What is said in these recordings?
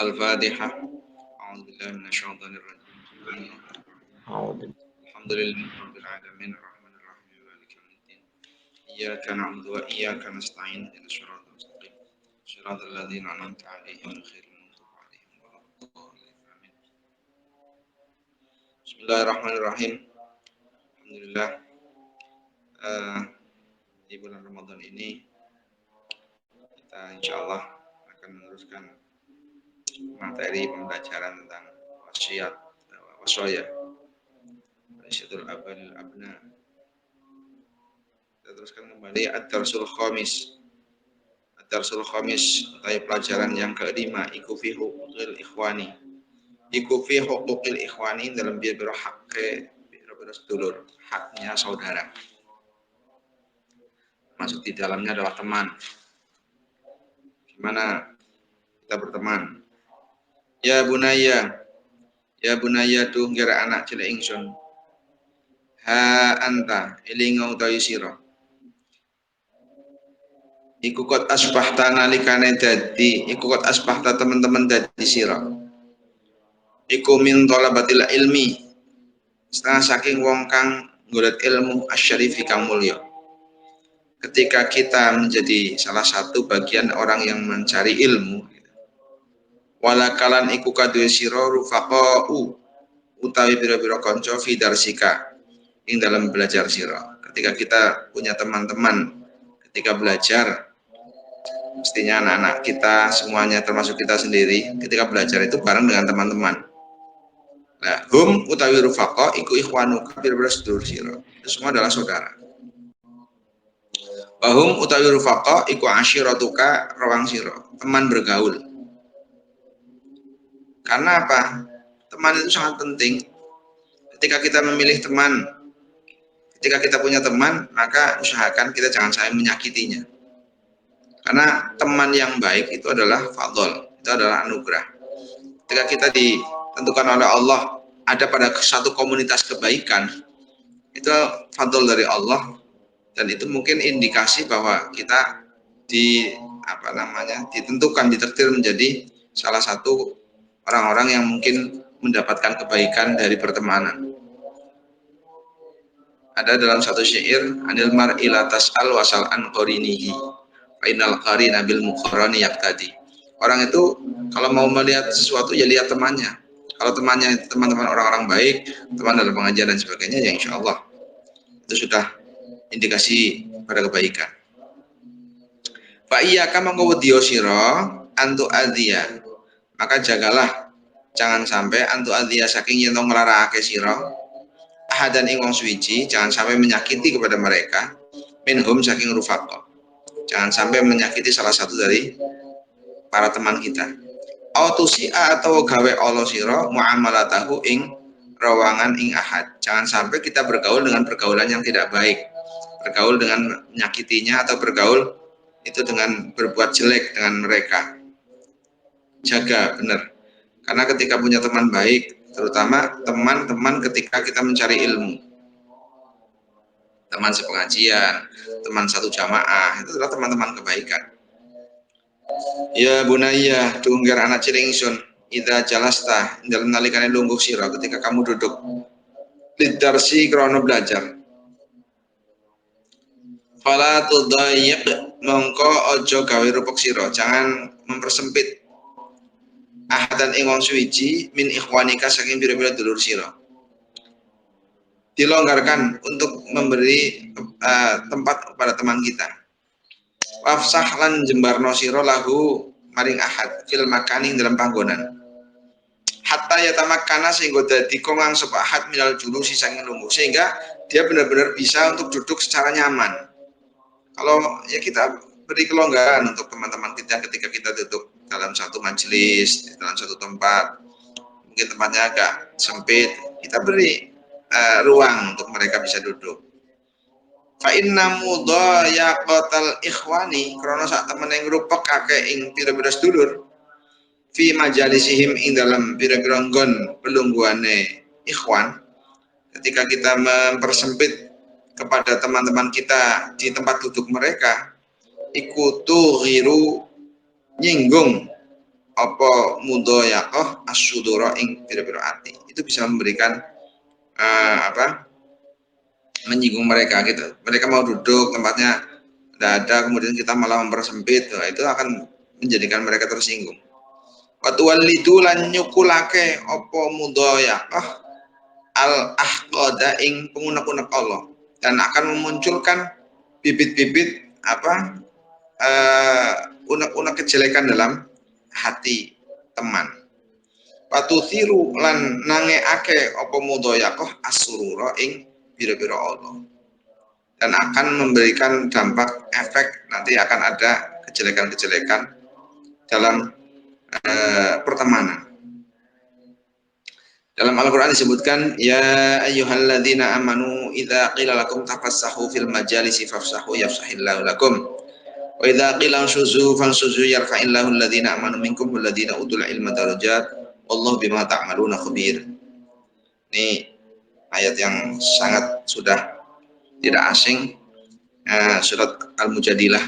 Al-Fatihah. A'udzubillahi minasyaitonir rajim. أعوذ Alhamdulillahirabbil alamin arrahmanir rahim maliki yaumiddin. Iyyaka na'budu wa iyyaka nasta'in ihdinas siratal mustaqim. Shiratal ladzina an'amta 'alaihim ghairil maghdubi 'alaihim waladdallin. Amin. Bismillahirrahmanirrahim. Alhamdulillah, di bulan Ramadan ini kita insyaallah akan meneruskan materi pembelajaran tentang wasiat wasaya wasiatul abalil abna. Kita teruskan kembali ad-darsul khamis. Ad-darsul khamis atau pelajaran yang kelima, iku fi huquqil ikhwani. Iku fi huquqil ikhwani dalam biro hakke biro sedulur, haknya saudara. Masuk di dalamnya adalah teman. Gimana kita berteman? Ya bunaya tuh gara anak cilik ingsun. Ha anta elinga utawi sira. Iku kot asbahta nalikane dadi, iku kot asbahta teman-teman dadi sira. Iku min thalabatil ilmi. Setengah saking wong kang golek ilmu asyarifi kang mulya. Ketika kita menjadi salah satu bagian orang yang mencari ilmu, walakalan iku kaduwe sira rufaqau utawi biro-biro konco fi darsika ing dalam belajar sira. Ketika kita punya teman-teman ketika belajar, mestinya anak-anak kita semuanya termasuk kita sendiri ketika belajar itu bareng dengan teman-teman. Nah, hum utawi rufaqa iku ikhwanuka biro-biro sedulur sira. Itu semua adalah saudara. Wahum utawi rufaqa iku asyiratuka rawang sira, teman bergaul. Karena apa? Teman itu sangat penting. Ketika kita memilih teman, ketika kita punya teman, maka usahakan kita jangan sampai menyakitinya. Karena teman yang baik itu adalah fadl, itu adalah anugerah. Ketika kita ditentukan oleh Allah ada pada satu komunitas kebaikan, itu fadl dari Allah. Dan itu mungkin indikasi bahwa kita ditentukan, ditakdir menjadi salah satu orang-orang yang mungkin mendapatkan kebaikan dari pertemanan. Ada dalam satu syair, anil mar'i la tas'al wasal an qarinihi fa innal qarina bil muqarrani yaqtadi. Orang itu kalau mau melihat sesuatu ya lihat temannya. Kalau temannya teman-teman orang-orang baik, teman dalam pengajian dan sebagainya, ya insya Allah itu sudah indikasi pada kebaikan. Fa iyyaka mangko wedya sira antu adhiya. Maka jagalah jangan sampai antu adhiya saking yen nglarakake sira ahadan ing wong suwiji, jangan sampai menyakiti kepada mereka minhum saking rufaqa. Jangan sampai menyakiti salah satu dari para teman kita. Autusia atau gawe Allah sira muamalatahu ing rawangan ing ahad. Jangan sampai kita bergaul dengan pergaulan yang tidak baik. Bergaul dengan menyakitinya atau bergaul itu dengan berbuat jelek dengan mereka. Jaga benar. Karena ketika punya teman baik, terutama teman-teman ketika kita mencari ilmu, teman sepengajian, teman satu jamaah, itu adalah teman-teman kebaikan. Ya bunaya, tunggar anak cilik ingsun, idza jalasta dalam nalikane lungguh sira ketika kamu duduk lidarsi krono belajar. Fala tudayyiq mongko aja gawe rupek sira, jangan mempersempit ahadan ing wong suwiji min ikhwanika saking pira-pira dulur sira. Dilonggarkan untuk memberi tempat kepada teman kita. Wafsah lan jembarno sira lahu maring ahad fil makaning dalam panggonan. Hatta yatamakkana sehingga dadi kongang sapa ahad minal julusi saking lungguh, sehingga dia benar-benar bisa untuk duduk secara nyaman. Kalau ya kita beri kelonggaran untuk teman-teman kita ketika kita duduk dalam satu majelis, dalam satu tempat, mungkin tempatnya agak sempit, kita beri ruang untuk mereka bisa duduk. Fa inna mudayaqatal ikhwani krana sak temene ngrupek akeh ing pira-pira sedulur fi majalisihim ing dalam pira-pira nggon pelungguhane ikhwan, ketika kita mempersempit kepada teman-teman kita di tempat duduk mereka, ikutu ghiru nyinggung apa mudhayaqah as-sudura ing pira-pira ati. Itu bisa memberikan menyinggung mereka gitu. Mereka mau duduk tempatnya tidak ada, kemudian kita malah mempersempit, nah, itu akan menjadikan mereka tersinggung. Watuwallidu lan nyukulake apa mudhayaqah al-ahqada ing pengunek-unek Allah, dan akan memunculkan bibit-bibit unek-unek kejelekan dalam hati teman. Patuthiru lan nangeake apa mudhayaqah as-surura ing bira-bira Allah, dan akan memberikan dampak efek, nanti akan ada kejelekan-kejelekan dalam pertemanan. Dalam Al-Quran disebutkan, ya ayyuhalladzina amanu idza qila lakum tafassahu fil majalisi fafsahu yafsahillahu lakum wa idza qila shuzu fansuzu yarfa'illahu alladzina amanu minkum walladzina utul ilma darajat wallahu bima ta'maluna khabir. Ini ayat yang sangat sudah tidak asing, surat Al-Mujadilah.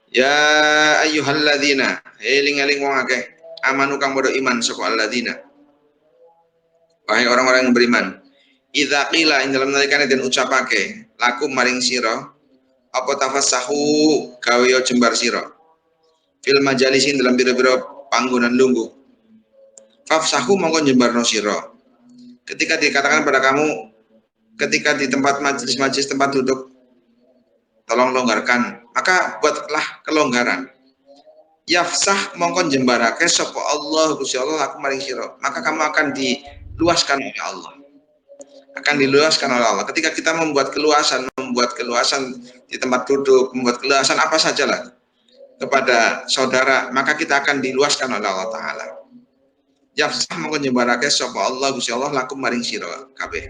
Ya ayyuhalladzina, eling-eling wong akeh amanu kang padha iman sapa alladzina, wahai orang-orang yang beriman, idza qila ing dalam nalikane den ucapake lakum maring sira apa tafassahu gawe jembar sira fil majalisin dalam pira-pira panggonan lungguh, fafsahu mongko jembarno sira. Ketika dikatakan pada kamu ketika di tempat majelis-majelis tempat duduk tolong longgarkan, maka buatlah kelonggaran. Yafsah mongko jembarake sapa Allah Gusti Allah aku maring sira, maka kamu akan diluaskan oleh Allah. Akan diluaskan oleh Allah. Ketika kita membuat keluasan di tempat duduk, membuat keluasan apa sajalah kepada saudara, maka kita akan diluaskan oleh Allah Ta'ala. Yafsah mongko jembarake sapa Allah Gusti Allah lakum maring sira kabeh.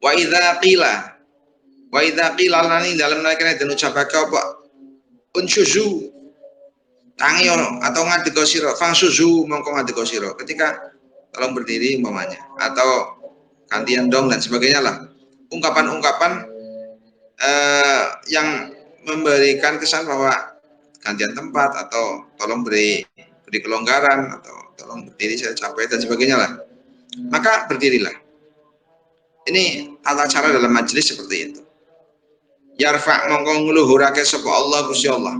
Wa idza qila lani dalam nalikane den ucapake apa unsuzu tangi atau ngadega sira, fangsuzu mongko ngadega sira. Ketika tolong berdiri umpamanya, atau gantian dong dan sebagainya lah. Ungkapan-ungkapan yang memberikan kesan bahwa gantian tempat, atau tolong beri kelonggaran, atau tolong berdiri saya capek dan sebagainya lah. Maka berdirilah. Ini tata cara dalam majelis seperti itu. Yarfa mongko ngluhurake sapa Allah Gusti Allah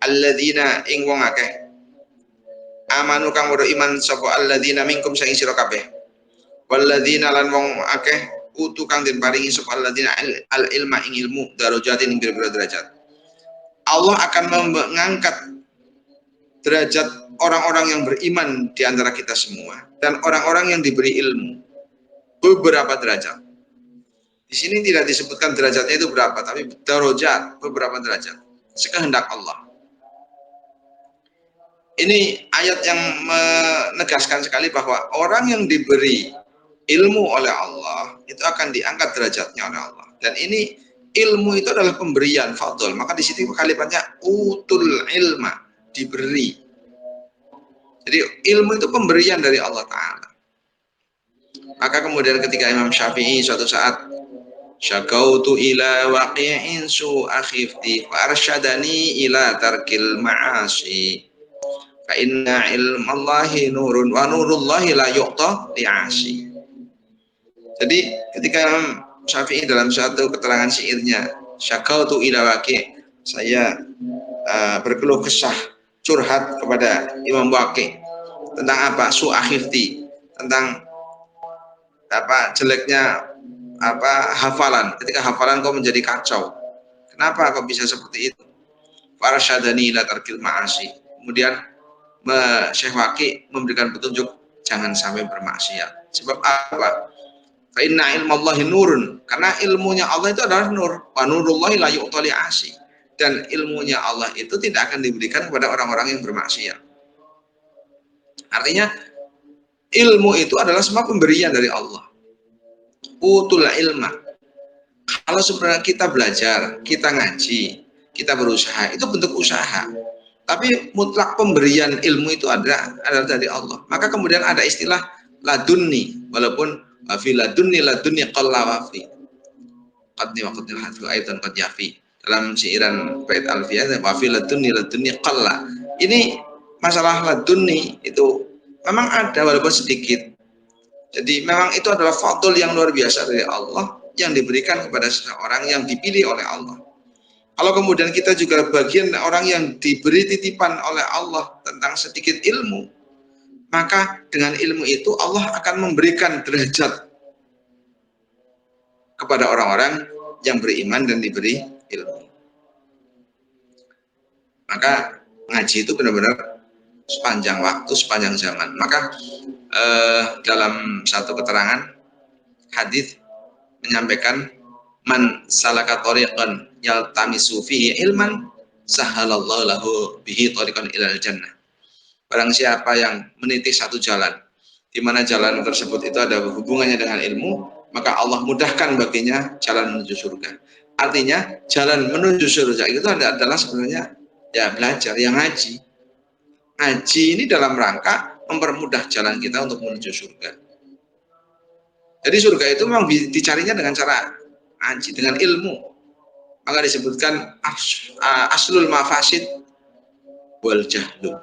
alladzina ing wong akeh amanu kang padha iman sapa alladzina minkum sing sira kabeh walladzina lan wong akeh utu kang den paringi sapa alladzina al ilma ing ilmu darajatin ing pira-pira derajat. Allah akan mengangkat derajat orang-orang yang beriman di antara kita semua dan orang-orang yang diberi ilmu beberapa derajat. Di sini tidak disebutkan derajatnya itu berapa, tapi darajat, beberapa derajat, sekehendak Allah. Ini ayat yang menegaskan sekali bahwa orang yang diberi ilmu oleh Allah itu akan diangkat derajatnya oleh Allah. Dan ini ilmu itu adalah pemberian fadl, maka di situ kalimatnya utul ilma, diberi. Jadi ilmu itu pemberian dari Allah Ta'ala. Maka kemudian ketika Imam Syafi'i suatu saat syakautu ila waqi'in su'a khifti fa arsyadani ila tarkil ma'asi fa inna ilmallahi nurun wa nurullahi la yu'ta li'asi. Jadi ketika Syafi'i dalam suatu keterangan syairnya, syakautu ila waqi', saya berkeluh kesah, curhat kepada Imam Waqi' tentang apa? Su'a khifti, tentang apa jeleknya hafalan. Ketika hafalan kau menjadi kacau, kenapa kau bisa seperti itu? Farsyadani ila tarkil ma'asi. Kemudian Syekh Waqi memberikan petunjuk jangan sampai bermaksiat. Sebab apa? Fa inna ilmallahi nurun, karena ilmunya Allah itu adalah nur. Wa nurullahi la yu'ta li'asi. Dan ilmunya Allah itu tidak akan diberikan kepada orang-orang yang bermaksiat. Artinya ilmu itu adalah semua pemberian dari Allah. Utul ilma. Kalau sebenarnya kita belajar, kita ngaji, kita berusaha, itu bentuk usaha. Tapi mutlak pemberian ilmu itu adalah dari Allah. Maka kemudian ada istilah ladunni, walaupun fi ladunni qalla wa fi qadni wa qadnil hadfu aidan qad yafi. dalam syairan bait alfiyah wa fi ladunni qalla. Ini masalah ladunni itu memang ada walaupun sedikit. Jadi memang itu adalah fadl yang luar biasa dari Allah yang diberikan kepada seseorang yang dipilih oleh Allah. Kalau kemudian kita juga bagian orang yang diberi titipan oleh Allah tentang sedikit ilmu, maka dengan ilmu itu Allah akan memberikan derajat kepada orang-orang yang beriman dan diberi ilmu. Maka ngaji itu benar-benar sepanjang waktu, sepanjang zaman. Maka dalam satu keterangan hadis menyampaikan man salaka tariqan yaltamisu fihi ilman sahalallahu lahu bihi tariqan ilal jannah. Barang siapa yang meniti satu jalan, di mana jalan tersebut itu ada hubungannya dengan ilmu, maka Allah mudahkan baginya jalan menuju surga. Artinya jalan menuju surga itu adalah sebenarnya ya belajar, yang ngaji. Ngaji ini dalam rangka mempermudah jalan kita untuk menuju surga. Jadi surga itu memang dicarinya dengan cara ngaji, dengan ilmu. Maka disebutkan aslul mafasid wal jahlu.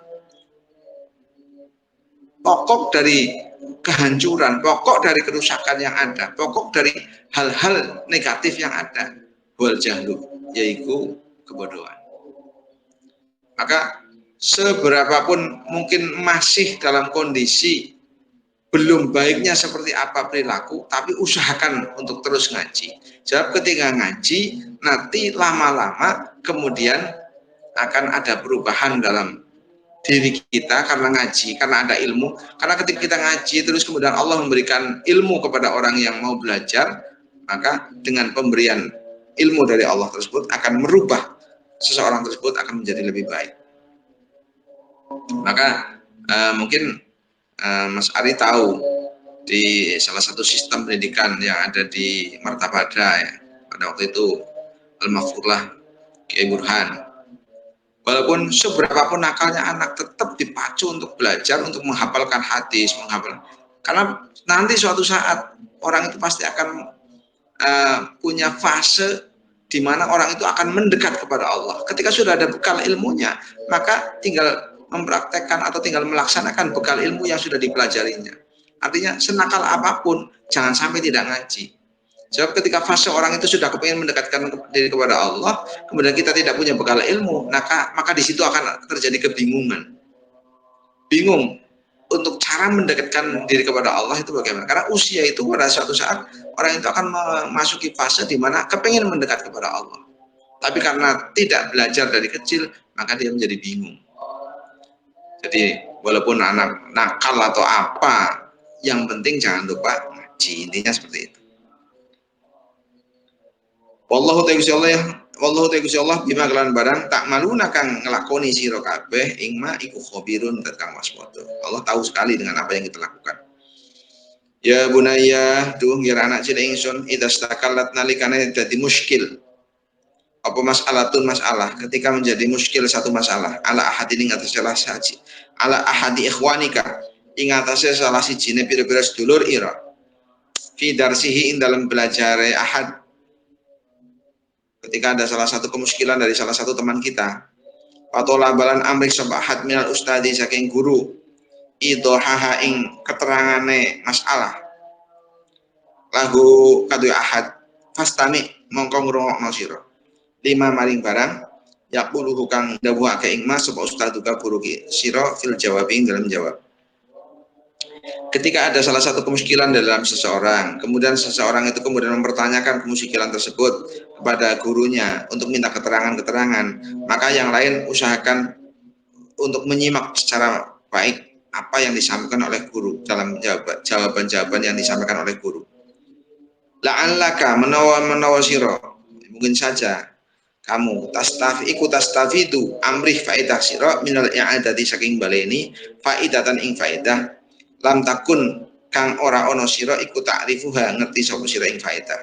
Pokok dari kehancuran, pokok dari kerusakan yang ada, pokok dari hal-hal negatif yang ada, wal jahlu, yaitu kebodohan. Maka seberapapun mungkin masih dalam kondisi belum baiknya seperti apa perilaku, tapi usahakan untuk terus ngaji. Sebab ketika ngaji, nanti lama-lama kemudian akan ada perubahan dalam diri kita karena ngaji, karena ada ilmu. Karena ketika kita ngaji terus kemudian Allah memberikan ilmu kepada orang yang mau belajar, maka dengan pemberian ilmu dari Allah tersebut akan merubah seseorang tersebut akan menjadi lebih baik. Maka mungkin Mas Ari tahu di salah satu sistem pendidikan yang ada di Martabada ya, pada waktu itu Al-Maghfurlah Kiai Burhan. Walaupun seberapapun nakalnya anak tetap dipacu untuk belajar, untuk menghafalkan hadis, karena nanti suatu saat orang itu pasti akan punya fase di mana orang itu akan mendekat kepada Allah. Ketika sudah ada bekal ilmunya, maka tinggal mempraktekkan atau tinggal melaksanakan bekal ilmu yang sudah dipelajarinya. Artinya senakal apapun jangan sampai tidak ngaji. Sebab ketika fase orang itu sudah kepingin mendekatkan diri kepada Allah, kemudian kita tidak punya bekal ilmu, maka di situ akan terjadi kebingungan. Bingung untuk cara mendekatkan diri kepada Allah itu bagaimana? Karena usia itu pada suatu saat orang itu akan memasuki fase di mana kepingin mendekat kepada Allah. Tapi karena tidak belajar dari kecil, maka dia menjadi bingung. Jadi walaupun anak nakal atau apa, yang penting jangan lupa ngaji, intinya seperti itu. Wallahu ta'ala bima kelan barang tak maluna kang ngelakoni sira kabeh ing ma iku khabirun tekang waspada. Allah tahu sekali dengan apa yang kita lakukan. Ya bunayya, duh ngira anak cilik ingsun idastakalat nalikane dadi muskil. Apa masalatun masalah ketika menjadi muskil satu masalah ala ahadin ing atas salah saji ala ahadi ikhwanika ing atase salah sijine pira-pira sedulur ira fi darsihi ing dalam belajare ahad. Ketika ada salah satu kemuskilan dari salah satu teman kita, patola balan amrik sabahat minal ustadi saking guru idohaha ing keterangane masalah lagu kadu ahad fastami mongko ngrungokno sira lima maring barang yaqulu kang dawuhake ing mas sapa ustadu ka guru ki sira fil jawabing dalam jawab. Ketika ada salah satu kemuskilan dalam seseorang, kemudian seseorang itu kemudian mempertanyakan kemuskilan tersebut kepada gurunya untuk minta keterangan-keterangan, maka yang lain usahakan untuk menyimak secara baik apa yang disampaikan oleh guru dalam jawaban-jawaban yang disampaikan oleh guru. La'allaka menawa sira, mungkin saja kamu tastafidu amrih faedah sira minal i'adati saking baleni faidatan ing faedah lam takun kang ora ono sira iku ta'rifuha ngerti sapa sira ing faedah.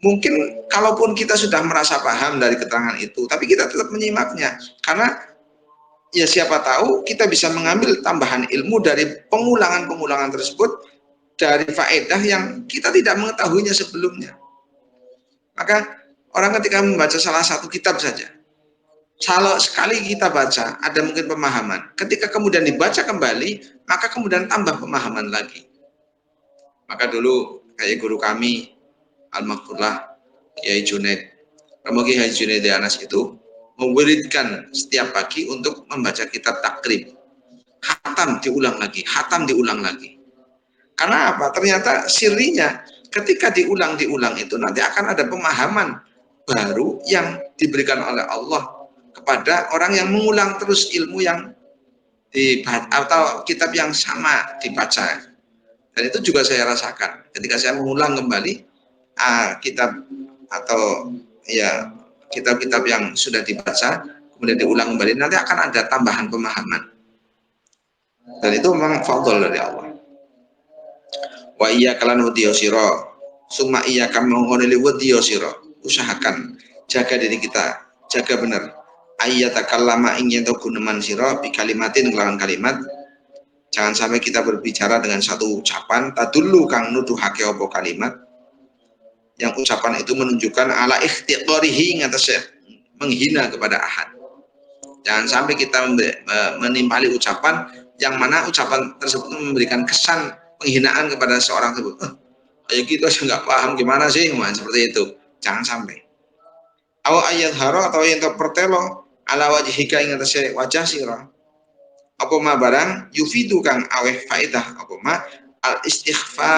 Mungkin kalaupun kita sudah merasa paham dari keterangan itu, tapi kita tetap menyimaknya karena ya siapa tahu kita bisa mengambil tambahan ilmu dari pengulangan-pengulangan tersebut dari faedah yang kita tidak mengetahuinya sebelumnya. Maka Orang ketika membaca salah satu kitab saja, kalau sekali kita baca, ada mungkin pemahaman. Ketika kemudian dibaca kembali, maka kemudian tambah pemahaman lagi. Maka dulu kayak guru kami, Al-Maghfurlah, Kiai Junaid, Romo Kiai Junaid Anas itu mewiridkan setiap pagi untuk membaca kitab takrib. Hatam diulang lagi, hatam diulang lagi. Karena apa? Ternyata sirinya ketika diulang-diulang itu nanti akan ada pemahaman baru yang diberikan oleh Allah kepada orang yang mengulang terus ilmu yang dibaca atau kitab yang sama dibaca. Dan itu juga saya rasakan ketika saya mengulang kembali kitab atau ya kitab-kitab yang sudah dibaca kemudian diulang kembali, nanti akan ada tambahan pemahaman. Dan itu memang fadl dari Allah. Wa iya kalan wudiyosiro summa iya kamongonili wudiyosiro, usahakan jaga diri kita, jaga benar ayyatakallama ingin to guneman siro bi kalimatin kelawan kalimat. Jangan sampai kita berbicara dengan satu ucapan tadullu kang nuduhake apa kalimat yang ucapan itu menunjukkan ala ikhtiqarihi ngatasnya menghina kepada ahad. Jangan sampai kita menimpali ucapan yang mana ucapan tersebut memberikan kesan penghinaan kepada seorang tersebut. Kayak gitu saya nggak paham gimana sih, seperti itu. Jangan sampai. Aw ayat haro atau yang pertelo ala wajhika ing atase wajah sira. Apa ma barang yufidu kang aweh faedah apa ma al istighfa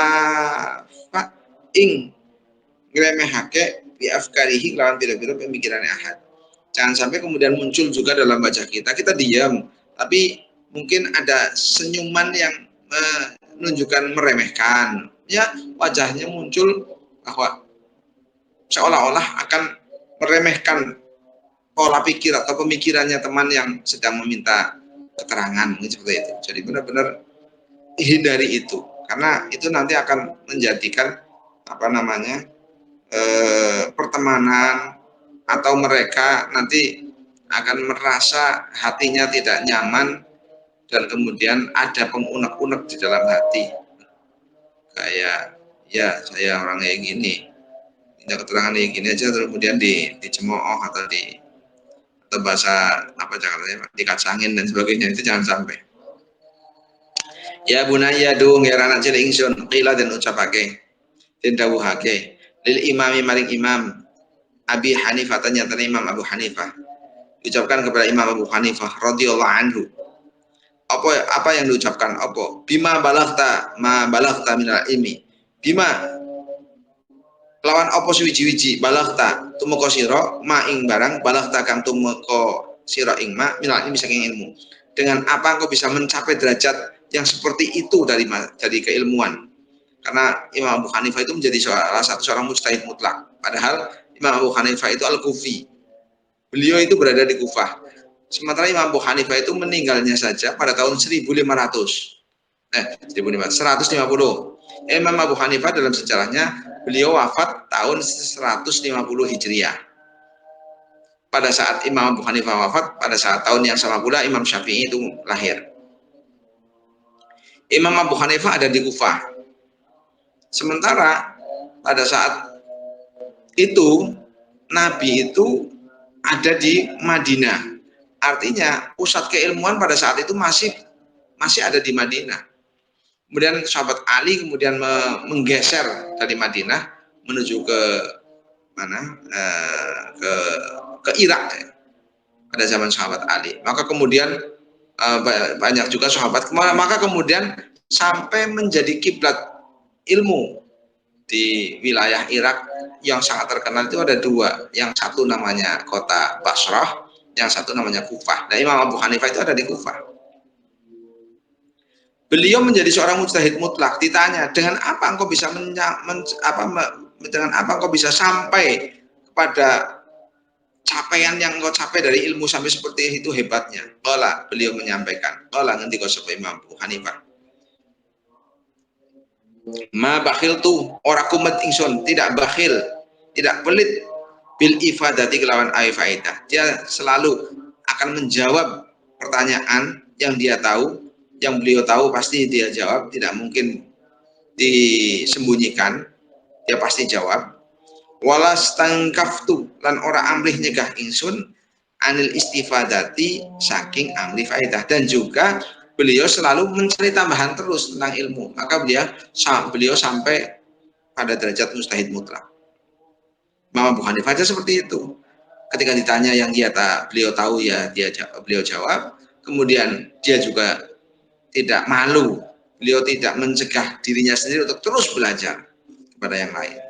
ing ngremehake bi afkarihi lawan pira-pira pemikirannya ahad. Jangan sampai kemudian muncul juga dalam baca kita diam, tapi mungkin ada senyuman yang menunjukkan meremehkan. Ya, wajahnya muncul bahwa seolah-olah akan meremehkan pola pikir atau pemikirannya teman yang sedang meminta keterangan, seperti itu. Jadi benar-benar hindari itu, karena itu nanti akan menjadikan pertemanan atau mereka nanti akan merasa hatinya tidak nyaman dan kemudian ada pengunek-unek di dalam hati. Kayak ya saya orang kayak gini, minta keterangan kayak gini aja terus kemudian dicemooh atau bahasa dikacangin dan sebagainya, itu jangan sampai. Ya bunaya dung ya anak cilik ingsun qila dan ucapake den dawuhake lil imami maring imam Abi Hanifah, ternyata Imam Abu Hanifah, diucapkan kepada Imam Abu Hanifah radhiyallahu anhu. Apa yang diucapkan? Apa? Bima balagta ma balagta minal ilmi. Bima lawan apa suwiji-wiji balagta tumeka sira ma ing barang balagta kang tumeka sira ing ma minal ilmi saking ilmu. Dengan apa engkau bisa mencapai derajat yang seperti itu dari keilmuan? Karena Imam Abu Hanifah itu menjadi salah satu seorang mujtahid mutlak. Padahal Imam Abu Hanifah itu Al-Kufi. Beliau itu berada di Kufah. Sementara Imam Abu Hanifah itu meninggalnya saja pada tahun 150. Imam Abu Hanifah dalam sejarahnya beliau wafat tahun 150 Hijriah. Pada saat Imam Abu Hanifah wafat, pada saat tahun yang sama pula Imam Syafi'i itu lahir. Imam Abu Hanifah ada di Kufah. Sementara pada saat itu Nabi itu ada di Madinah. Artinya pusat keilmuan pada saat itu masih ada di Madinah. Kemudian sahabat Ali kemudian menggeser dari Madinah menuju ke mana? Ke Irak pada zaman sahabat Ali. Maka kemudian banyak juga sahabat. Maka kemudian sampai menjadi kiblat ilmu di wilayah Irak yang sangat terkenal itu ada dua. Yang satu namanya kota Basrah, yang satu namanya Kufah. Nah, Imam Abu Hanifah itu ada di Kufah. Beliau menjadi seorang mujtahid mutlak. Ditanya, dengan apa engkau bisa sampai kepada capaian yang engkau capai dari ilmu sampai seperti itu hebatnya? Qala, beliau menyampaikan. Qala ngendika sapa Imam Abu Hanifah. Ma bakhil tu ora kumet ingsun, tidak bakhil, tidak pelit bil ifadati kelawan faedah. Dia selalu akan menjawab pertanyaan yang dia tahu, yang beliau tahu pasti dia jawab, tidak mungkin disembunyikan, dia pasti jawab. Walastangkaftu lan ora amrih nyegah ingsun anil istifadati saking amri faidah, dan juga beliau selalu mencari tambahan terus tentang ilmu, maka beliau sampai pada derajat mustahid mutlak. Imam Abu Hanifah aja seperti itu. Ketika ditanya yang beliau tahu ya beliau jawab. Kemudian dia juga tidak malu, beliau tidak mencegah dirinya sendiri untuk terus belajar kepada yang lain.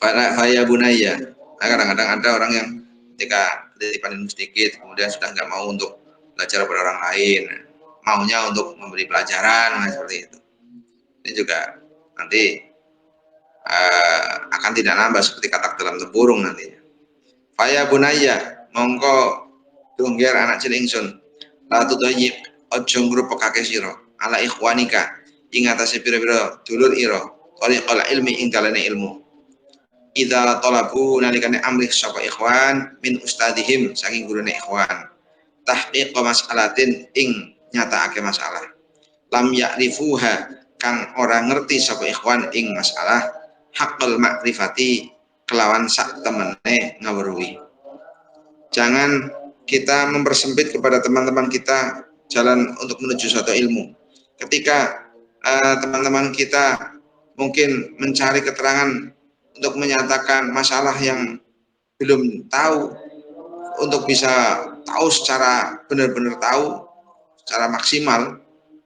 Faya bunaya. Nah, kadang-kadang ada orang yang ketika titipan ilmu sedikit, kemudian sudah nggak mau untuk belajar kepada orang lain, maunya untuk memberi pelajaran, seperti itu. Ini juga nanti akan tidak nambah seperti katak dalam tempurung nantinya. Faya bunaya, mongko tungger anak cilik ingsun, la tudayyib aja ngrupekake sira ala ikhwanika ing atase pira-pira dulur ira tariqal ilmi ing dalane ilmu. Idza talabu nalikane amrih sapa ikhwan min ustadihim saking gurune ikhwan tahqiq mas'alatin ing nyatakake masalah lam ya'rifuha kang ora ngerti sapa ikhwan ing masalah haqqul ma'rifati kelawan sak temene ngawruhi. Jangan kita mempersempit kepada teman-teman kita jalan untuk menuju suatu ilmu. Ketika teman-teman kita mungkin mencari keterangan untuk menyatakan masalah yang belum tahu, untuk bisa tahu secara benar-benar tahu, secara maksimal,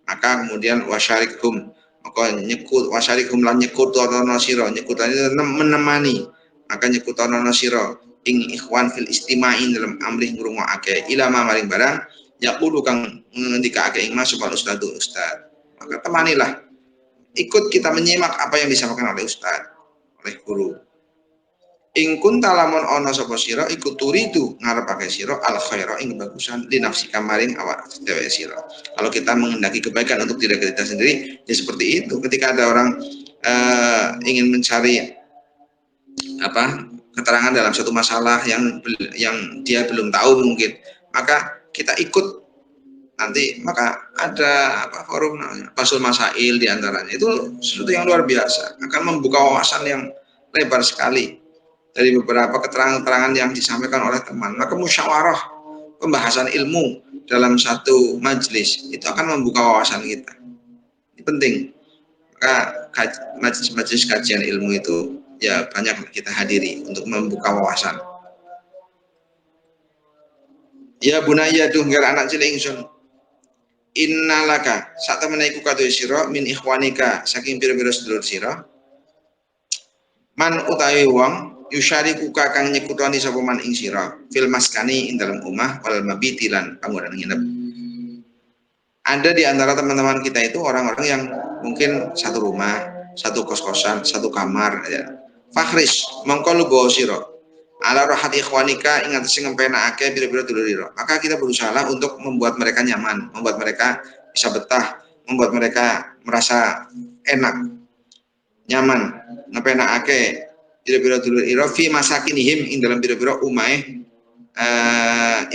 maka kemudian wasyarikhum, maka nyekut wasyarikhum lan nyekut ana sira, nyekutan itu menemani, maka nyekut ana sira ing ikhwan fil istimain dalam amrih ngrungokake ilama maring barang yaqulu kang ngendikake ing mas sapa ustaz, maka temanilah, ikut kita menyimak apa yang disampaikan oleh ustaz, oleh guru. Ing kunta lamun ana sapa sira iku turidu ngarepake sira al khaira ing kebagusan li nafsika maring awak dhewe sira. Kalau kita menghendaki kebaikan untuk diri kita sendiri, ya seperti itu. Ketika ada orang ingin mencari keterangan dalam satu masalah yang dia belum tahu mungkin, maka kita ikut nanti, maka ada forum Fasul Masail diantaranya, itu sesuatu yang luar biasa, akan membuka wawasan yang lebar sekali dari beberapa keterangan-keterangan yang disampaikan oleh teman. Maka musyawarah pembahasan ilmu dalam satu majelis itu akan membuka wawasan kita, ini penting. Maka majelis kajian ilmu itu ya banyak kita hadiri untuk membuka wawasan. Ya bunaya dungger anak cilik ingsun, innalaka sak temene iku kadhe sira min ikhwanika saking pira-pira sedulur sira man utawi wong yusyariku kang nyekutani sapa man ing sira fil maskani ing dalam omah wal mabiti lan panggonan nginep. Ada di antara teman-teman kita itu orang-orang yang mungkin satu rumah, satu kos-kosan, satu kamar ya. Fakhris mongko lu go sira ala rahat ikhwanika ing atase ngempenake pira-pira dulur ira. Maka kita berusaha untuk membuat mereka nyaman, membuat mereka bisa betah, membuat mereka merasa enak, nyaman, ngempenake pira-pira dulur ira fi masakinihim ing dalam pira-pira umahe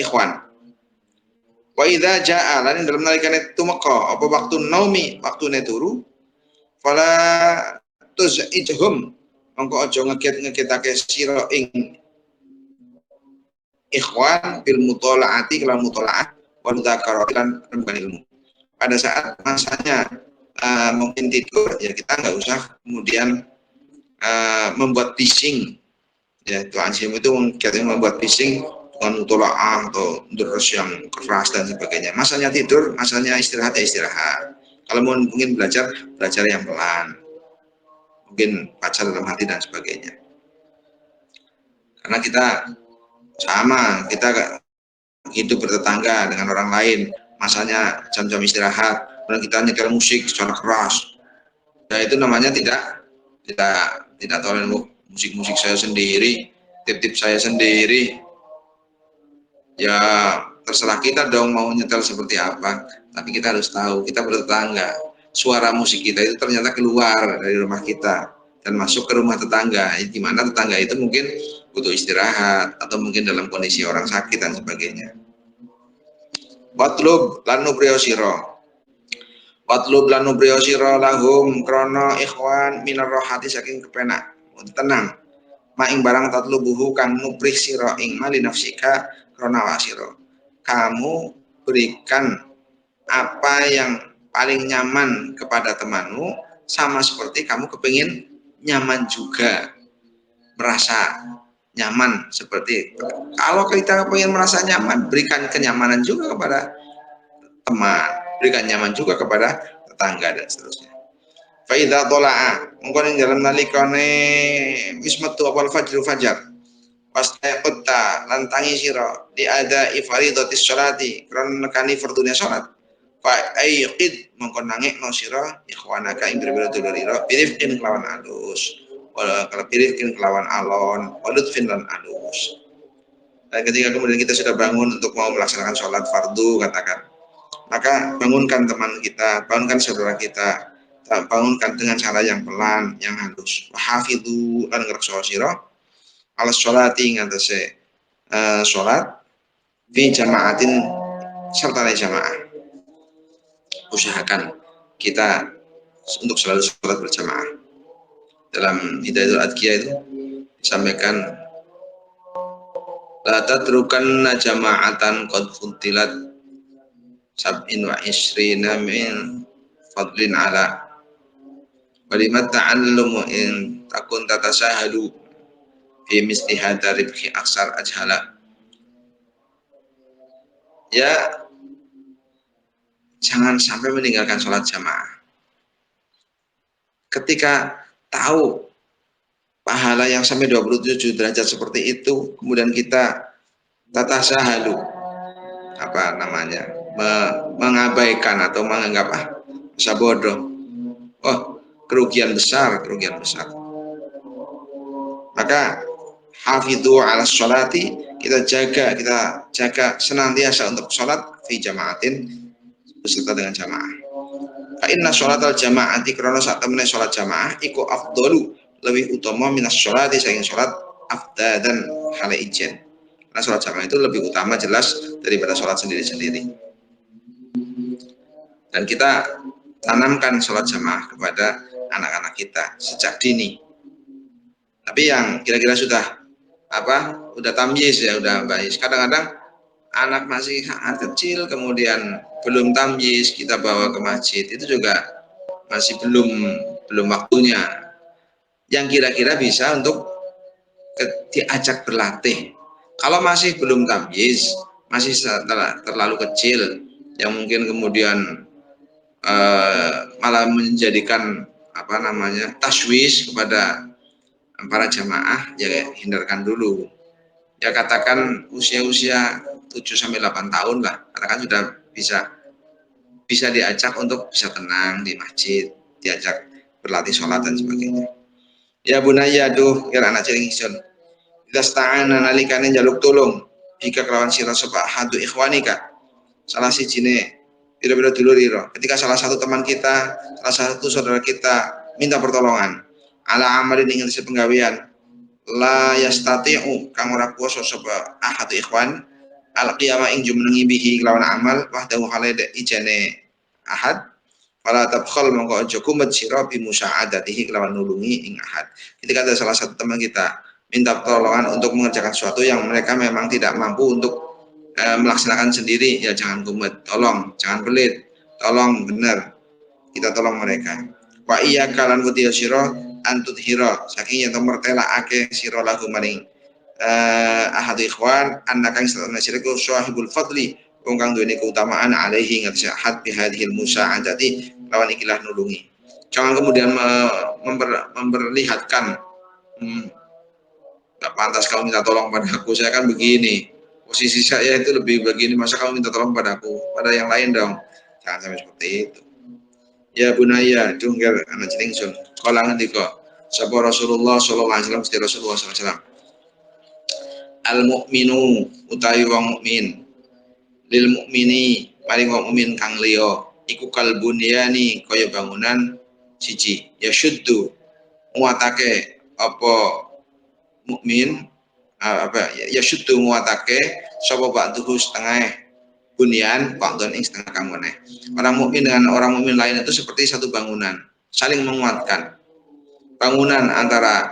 ikhwan. Wa idza jaa lan dalam nalikane tumeka apa waktu naumi, waktune turu, fala tuzijhum mongko aja ngeket-ngeketake sira ing ikhwan bil mutolaati kelan mutolaat wa mudzakarati lan rembugan ilmu. Pada saat masanya mungkin tidur, ya kita nggak usah kemudian membuat bising, ya itu anjing itu katanya membuat bising dengan mutolaah atau terus yang keras dan sebagainya. Masanya tidur, masanya istirahat ya istirahat. Kalau mungkin belajar yang pelan, mungkin baca dalam hati dan sebagainya. Karena kita sama, kita hidup bertetangga dengan orang lain, masanya jam-jam istirahat, dan kita nyetel musik secara keras. Nah itu namanya tidak toleran. Musik saya sendiri, tip-tip saya sendiri. Ya terserah kita dong mau nyetel seperti apa, tapi kita harus tahu kita bertetangga, suara musik kita itu ternyata keluar dari rumah kita dan masuk ke rumah tetangga, di mana tetangga itu mungkin butuh istirahat atau mungkin dalam kondisi orang sakit dan sebagainya. Watlub lanu briosiro, watlub lanu briosiro lahum krono ikhwan minar rohati saking kepenak, tenang maing barang tatlubuhu kang nuprih sira ing mali nafsika krana wasira. Kamu berikan apa yang paling nyaman kepada temanmu, sama seperti kamu kepingin nyaman juga, merasa nyaman seperti itu. Kalau kita pengen merasa nyaman, berikan kenyamanan juga kepada teman, berikan nyaman juga kepada tetangga dan seterusnya. Faida tola'a mengko ning dalem nalikane wis metu apal fajru fajar pas qutta lan tangi sira di ada ifaridatis sholati kron nekani fardune salat fa ayqid mengko nangekno sira ikhwanaka ing berbeda dulurira birifqin kelawan alus wala kalau birifqin kelawan alon walutfin lan alus. Dan ketika kemudian kita sudah bangun untuk mau melaksanakan sholat fardu katakan, maka bangunkan teman kita, bangunkan saudara kita, bangunkan dengan cara yang pelan, yang halus. Wahafidhu lan ngrekso sira ala sholati ngatese sholat fi jamaatin serta jamaah. Usahakan kita untuk selalu sholat berjamaah. Dalam Hidayatul Adqiyah itu disampaikan la tatrukanna jama'atan qad funtilat sab'in wa isrina min fadlin ala walimat ta'allumu in takun tatasahalu fi misli hadha ribhi aksar ajhala. Ya, jangan sampai meninggalkan sholat jamaah ketika tahu pahala yang sampai 27 derajat seperti itu, kemudian kita tatasahalu apa namanya mengabaikan atau menganggap bisa bodoh, kerugian besar. Maka hafidhu ala sholati, kita jaga senantiasa untuk sholat fi jamaatin beserta dengan jamaah. Fa inna sholatal jamaati krana sak temene sholat jamaah iku afdalu lebih utama minas sholati saking sholat afdadan hale ijen. Karena sholat jamaah itu lebih utama jelas daripada sholat sendiri-sendiri. Dan kita tanamkan sholat jamaah kepada anak-anak kita sejak dini. Tapi yang kira-kira sudah udah tamyiz ya, udah baik. Kadang-kadang anak masih kecil kemudian belum tamyiz kita bawa ke masjid, itu juga masih belum waktunya. Yang kira-kira bisa untuk diajak berlatih. Kalau masih belum tamyiz, masih terlalu kecil, yang mungkin kemudian malah menjadikan taswis kepada para jamaah, ya hindarkan dulu. Ya katakan usia 7-8 tahun lah, katakan sudah bisa diajak untuk bisa tenang di masjid, diajak berlatih sholat dan sebagainya. Ya bunaya duh ya anak cilik ingsun. Dasta'ana nalikane njaluk tulung jika kelawan sira sapa hadu ikhwanika. Salah sijine pira-pira dulur ira. Ketika salah satu teman kita, salah satu saudara kita minta pertolongan ala amalin ing penggawean la yastati'u kang ora kuwasa sapa ahadu ikhwan al qiyama ing jumenengi bihi kelawan amal wahdahu halade ijane ahad fala tabkhal mongko aja kumet sira bi musaadatihi kelawan nulungi ing ahad. Ketika ada salah satu teman kita minta pertolongan untuk mengerjakan sesuatu yang mereka memang tidak mampu untuk melaksanakan sendiri, ya jangan kumet, tolong, jangan pelit, tolong benar, kita tolong mereka. Wa iya kalan wadiya sira antut hira saking yen mertelakake sira lagu maring ahad ikhwan annaka istana siraku sahibul fadli wong kang duweni keutamaan alaihi ngatasi ahad bihadhil musa'adati lawan ikilah nulungi. Jangan kemudian memperlihatkan nggak pantas kamu minta tolong padaku, saya kan begini, posisi saya itu lebih begini, masa kamu minta tolong padaku, pada yang lain dong. Jangan sampai seperti itu. Ya bunaya dunggal anak cilingsun kolangan diko sapa Rasulullah sallallahu alaihi wasallam Rasulullah sallallahu alaihi wasallam al mukminu utawi wong mukmin lil mukmini paling wong mukmin kang liya iku kalbunyani kaya bangunan siji ya syuddu muatake apa mukmin ya syuddu muatake sapa ba'duhu setengah bunyan ba'dun ing setengah kamune. Orang mukmin dengan orang mukmin lain itu seperti satu bangunan, saling menguatkan. Bangunan antara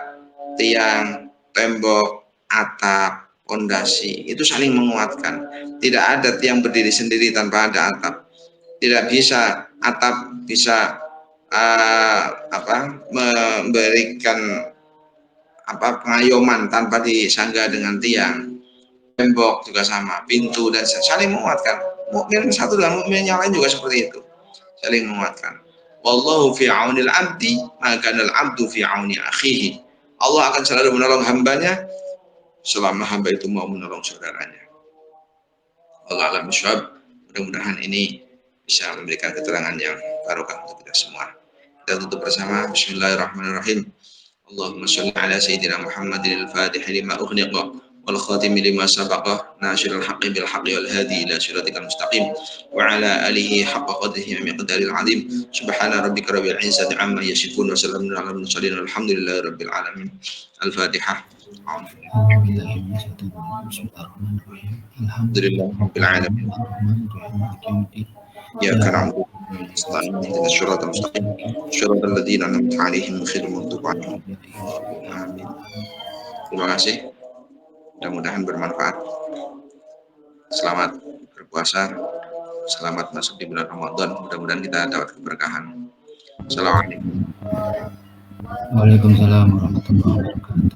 tiang, tembok, atap, pondasi itu saling menguatkan. Tidak ada tiang berdiri sendiri tanpa ada atap. Tidak bisa atap bisa memberikan pengayoman tanpa disangga dengan tiang. Tembok juga sama, pintu dan saling menguatkan. Mukmin satu dan mukmin yang lain juga seperti itu, saling menguatkan. Wallahu fi aunil abdi maka al abdu fi auni akhihi. Allah akan selalu menolong hambanya selama hamba itu mau menolong saudaranya. Allah alam bisawab. Mudah-mudahan ini bisa memberikan keterangan yang barokah untuk kita semua. Kita tutup bersama. Bismillahirrahmanirrahim. Allahumma sholli ala sayyidina Muhammadin al-Fatih lima ughliqa wal khatim lima sabaqa nasirul haqqi bil haqqi wal hadi ila siratikal mustaqim wa ala alihi haqqa qadrihi wa miqdaril azim. Subhana rabbika rabbil izzati amma yasifun wa salamun ala mursalin walhamdulillahi rabbil alamin. Al-Fatihah. Alhamdulillah rabbil alamin. Ya karam. Amin. Syuratul mustaqim. Syuratul ladzina an'amta 'alaihim ghairil maghdubi 'alaihim. Amin. Terima kasih. Mudah-mudahan bermanfaat. Selamat berpuasa. Selamat masuk di bulan Ramadan. Mudah-mudahan kita dapat keberkahan. Assalamualaikum. Waalaikumsalam warahmatullahi wabarakatuh.